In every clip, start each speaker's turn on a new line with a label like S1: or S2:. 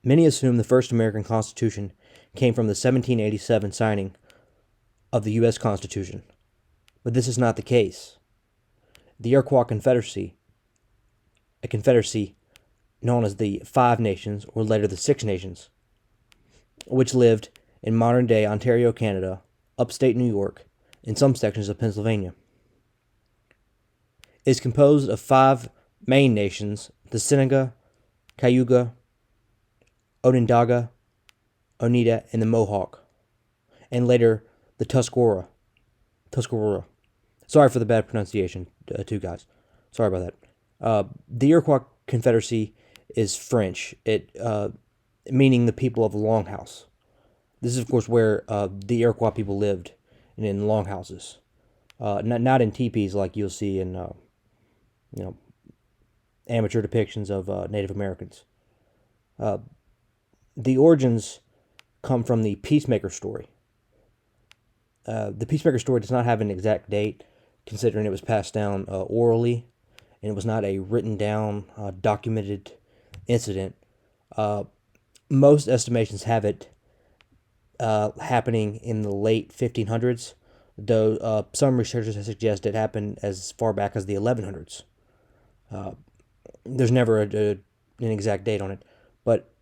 S1: Many assume the first American Constitution came from the 1787 signing of the U.S. Constitution, but this is not the case. The Iroquois Confederacy, a confederacy known as the 5 Nations, or later the 6 Nations, which lived in modern-day Ontario, Canada, upstate New York, and some sections of Pennsylvania, is composed of 5 main nations: the Seneca, Cayuga, Onondaga, Oneida, and the Mohawk, and later the Tuscarora. Sorry for the bad pronunciation, too, guys. Sorry about that. The Iroquois Confederacy is French, meaning the people of the Longhouse. This is, of course, where the Iroquois people lived, in longhouses, not in teepees like you'll see in amateur depictions of Native Americans. The origins come from the Peacemaker story. The Peacemaker story does not have an exact date, considering it was passed down orally, and it was not a written down, documented incident. Most estimations have it happening in the late 1500s, though some researchers have suggested it happened as far back as the 1100s. There's never an exact date on it, but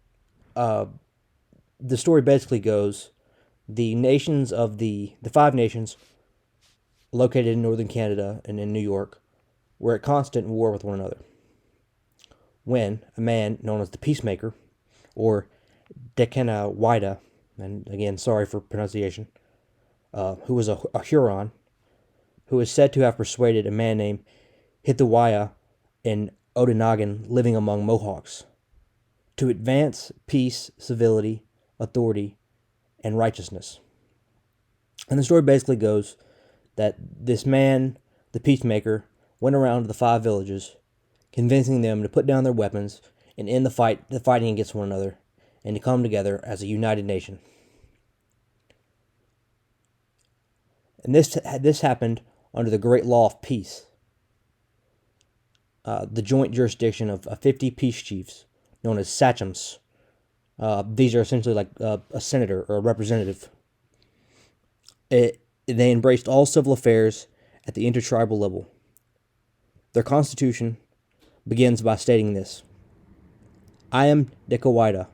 S1: the story basically goes: the nations of the 5 nations located in northern Canada and in New York were at constant war with one another, when a man known as the Peacemaker, or Dekenawida, and again, sorry for pronunciation, who was a Huron, who is said to have persuaded a man named Hithawiah in Okanagan living among Mohawks to advance peace, civility, authority, and righteousness. And the story basically goes that this man, the Peacemaker, went around to the 5 villages, convincing them to put down their weapons and end the fighting against one another, and to come together as a united nation. And this happened under the Great Law of Peace, the joint jurisdiction of 50 peace chiefs, known as sachems. These are essentially like a senator or a representative. They embraced all civil affairs at the intertribal level. Their constitution begins by stating this: I am Dekawida,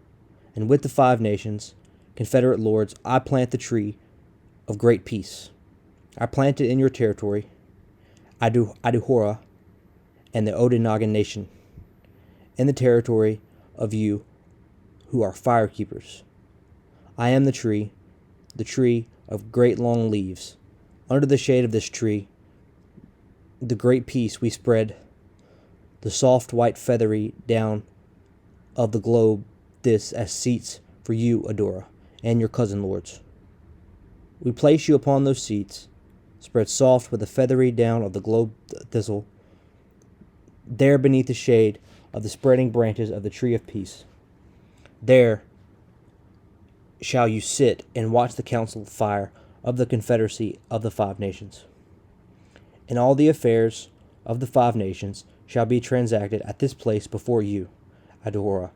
S1: and with the 5 nations, Confederate lords, I plant the tree of great peace. I plant it in your territory, Aduhora, and the Okanagan Nation, in the territory of you who are firekeepers. I am the tree of great long leaves. Under the shade of this tree, the great peace we spread, the soft white feathery down of the globe, this as seats for you, Adora, and your cousin lords. We place you upon those seats, spread soft with the feathery down of the globe thistle, there beneath the shade of the spreading branches of the tree of peace. There shall you sit and watch the council fire of the confederacy of the 5 nations. And all the affairs of the 5 nations shall be transacted at this place before you, Adora,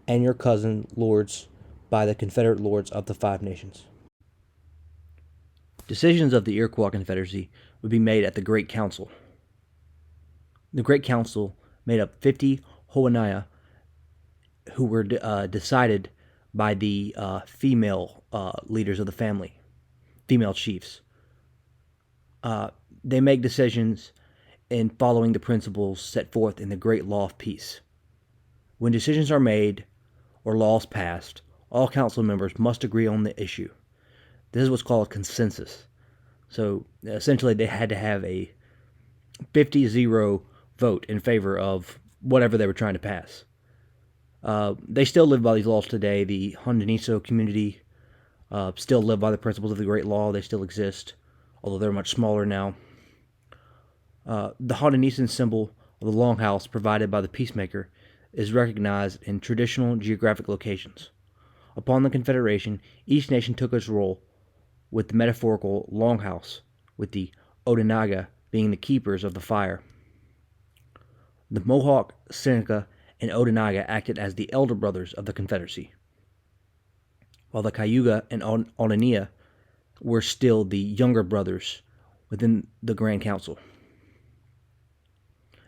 S1: and your cousin lords by the Confederate lords of the 5 nations. Decisions of the Iroquois Confederacy would be made at the Great Council. The Great Council made up 50 Hoanaya, who were decided by the female leaders of the family, female chiefs. They make decisions in following the principles set forth in the Great Law of Peace. When decisions are made or laws passed, all council members must agree on the issue. This is what's called consensus. So essentially they had to have a 50-0 vote in favor of whatever they were trying to pass. They still live by these laws today. The Haudenosaunee community still live by the principles of the Great Law. They still exist, although they're much smaller now. The Haudenosaunee symbol of the longhouse provided by the Peacemaker is recognized in traditional geographic locations. Upon the Confederation, each nation took its role with the metaphorical longhouse, with the Onondaga being the keepers of the fire. The Mohawk, Seneca, and Onondaga acted as the elder brothers of the Confederacy, while the Cayuga and Oneida were still the younger brothers within the Grand Council.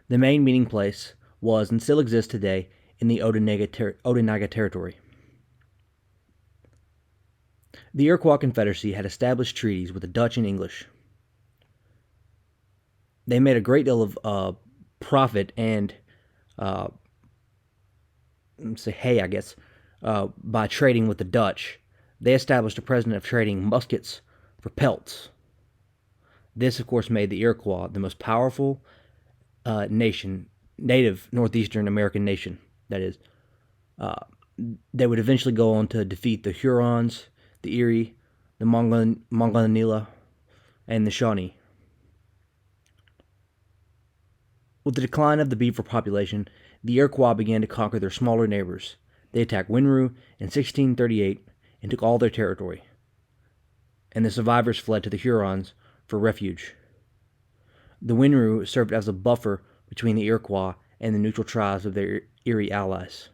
S1: The main meeting place was and still exists today in the Onondaga Territory. The Iroquois Confederacy had established treaties with the Dutch and English. They made a great deal of profit and by trading with the Dutch. They established a precedent of trading muskets for pelts. This, of course, made the Iroquois the most powerful native northeastern American nation. That is, they would eventually go on to defeat the Hurons, the Erie, the Mongonila, and the Shawnee. With the decline of the beaver population, the Iroquois began to conquer their smaller neighbors. They attacked Winroo in 1638 and took all their territory, and the survivors fled to the Hurons for refuge. The Winroo served as a buffer between the Iroquois and the neutral tribes of their Erie allies.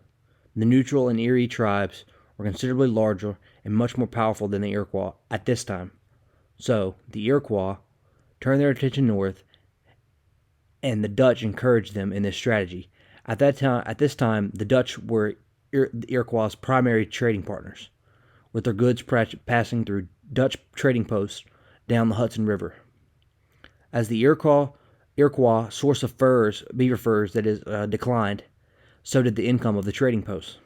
S1: The neutral and Erie tribes were considerably larger and much more powerful than the Iroquois at this time, so the Iroquois turned their attention north, and the Dutch encouraged them in this strategy. At this time, the Dutch were the Iroquois' primary trading partners, with their goods passing through Dutch trading posts down the Hudson River. As the Iroquois source of beaver furs, declined, so did the income of the trading posts.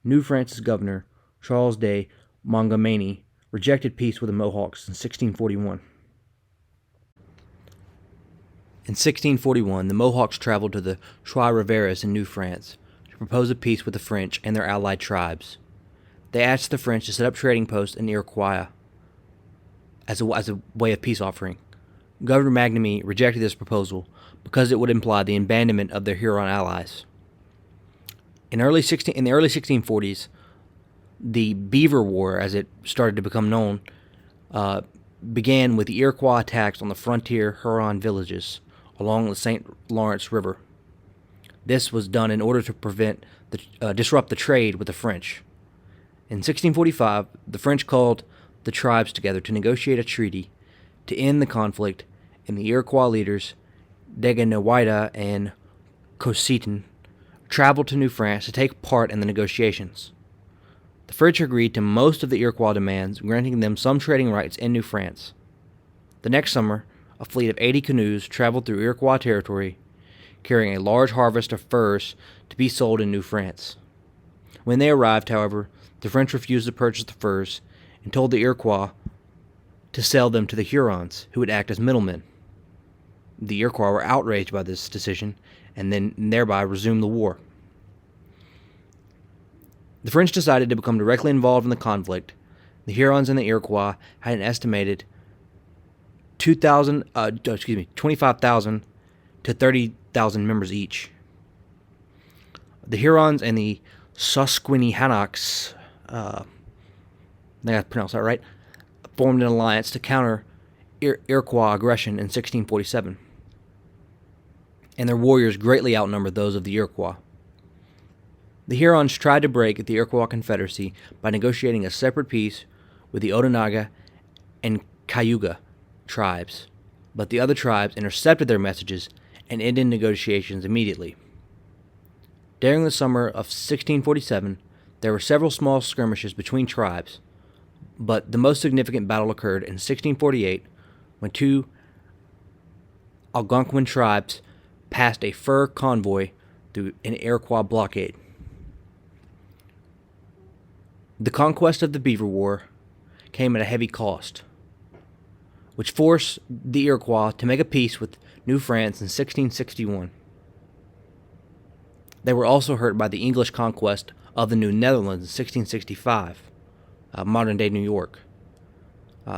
S1: New France's governor, Charles de Montgomery, rejected peace with the Mohawks in 1641. In 1641, the Mohawks traveled to the Trois Rivières in New France to propose a peace with the French and their allied tribes. They asked the French to set up trading posts in Iroquois as a way of peace offering. Governor Montgomery rejected this proposal because it would imply the abandonment of their Huron allies. In the early 1640s, the Beaver War, as it started to become known, began with the Iroquois attacks on the frontier Huron villages along the St. Lawrence River. This was done in order to disrupt the trade with the French. In 1645, the French called the tribes together to negotiate a treaty to end the conflict, and the Iroquois leaders, Daganowida and Cositan, traveled to New France to take part in the negotiations. The French agreed to most of the Iroquois demands, granting them some trading rights in New France. The next summer, a fleet of 80 canoes traveled through Iroquois territory, carrying a large harvest of furs to be sold in New France. When they arrived, however, the French refused to purchase the furs and told the Iroquois to sell them to the Hurons, who would act as middlemen. The Iroquois were outraged by this decision and thereby resumed the war. The French decided to become directly involved in the conflict. The Hurons and the Iroquois had an estimated 25,000 to 30,000 members each. The Hurons and the Susquehannocks, I think I pronounced that right, formed an alliance to counter Iroquois aggression in 1647, and their warriors greatly outnumbered those of the Iroquois. The Hurons tried to break the Iroquois Confederacy by negotiating a separate peace with the Onondaga and Cayuga tribes, but the other tribes intercepted their messages and ended negotiations immediately. During the summer of 1647, there were several small skirmishes between tribes, but the most significant battle occurred in 1648 when two Algonquin tribes passed a fur convoy through an Iroquois blockade. The conquest of the Beaver War came at a heavy cost, which forced the Iroquois to make a peace with New France in 1661. They were also hurt by the English conquest of the New Netherlands in 1665, modern-day New York.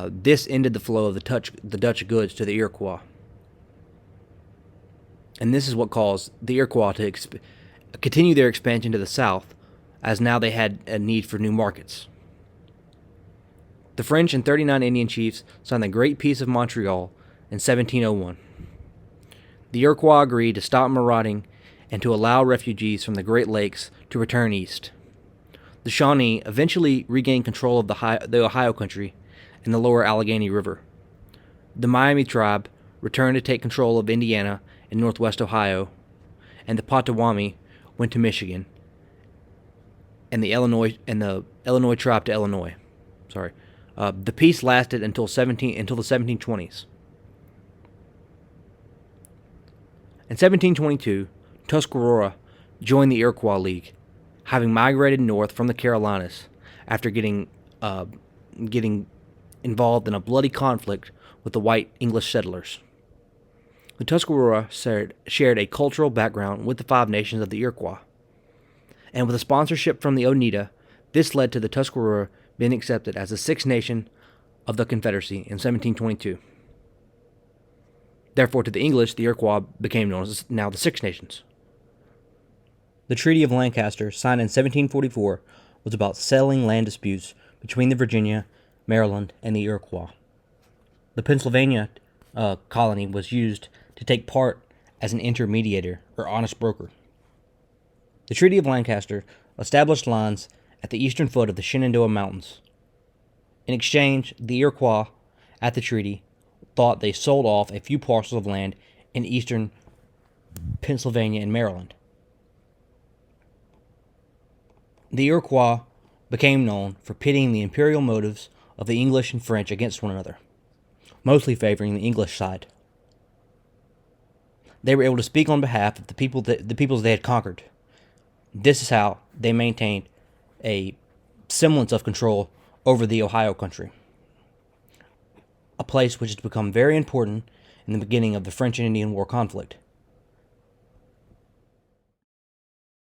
S1: This ended the flow of the Dutch goods to the Iroquois. And this is what caused the Iroquois to continue their expansion to the south, as now they had a need for new markets. The French and 39 Indian chiefs signed the Great Peace of Montreal in 1701. The Iroquois agreed to stop marauding and to allow refugees from the Great Lakes to return east. The Shawnee eventually regained control of the Ohio Country and the lower Allegheny River. The Miami tribe returned to take control of Indiana and northwest Ohio, and the Potawatomi went to Michigan, and the Illinois tribe to Illinois. The peace lasted until the 1720s. In 1722, Tuscarora joined the Iroquois League, having migrated north from the Carolinas after getting involved in a bloody conflict with the white English settlers. The Tuscarora shared a cultural background with the Five Nations of the Iroquois, and with a sponsorship from the Oneida, this led to the Tuscarora being accepted as the sixth nation of the Confederacy in 1722. Therefore, to the English, the Iroquois became known as now the Six Nations. The Treaty of Lancaster, signed in 1744, was about settling land disputes between the Virginia, Maryland, and the Iroquois. The Pennsylvania colony was used to take part as an intermediator or honest broker. The Treaty of Lancaster established lines at the eastern foot of the Shenandoah Mountains. In exchange, the Iroquois, at the treaty, thought they sold off a few parcels of land in eastern Pennsylvania and Maryland. The Iroquois became known for pitting the imperial motives of the English and French against one another, mostly favoring the English side. They were able to speak on behalf of the peoples they had conquered. This is how they maintained a semblance of control over the Ohio Country, a place which has become very important in the beginning of the French and Indian War conflict.